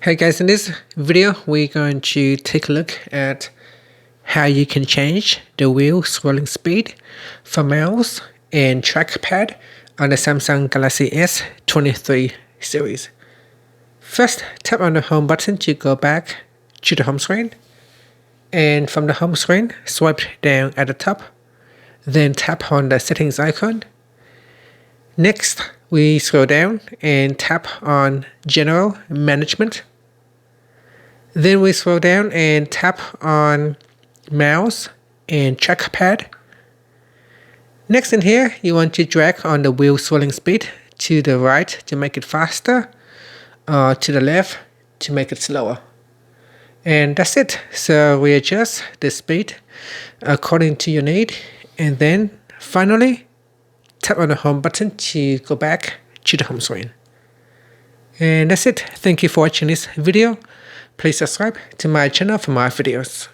Hey guys, in this video we're going to take a look at how you can change the wheel scrolling speed for mouse and trackpad on the Samsung Galaxy S23 series. First, tap on the home button to go back to the home screen, and from the home screen swipe down at the top, then tap on the settings icon. Next, we scroll down and tap on General Management. Then we scroll down and tap on Mouse and Trackpad. Next in here, you want to drag on the wheel scrolling speed to the right to make it faster, or to the left to make it slower. And that's it. So we adjust the speed according to your need, and then finally tap on the home button to go back to the home screen. And that's it. Thank you for watching this video. Please subscribe to my channel for more videos.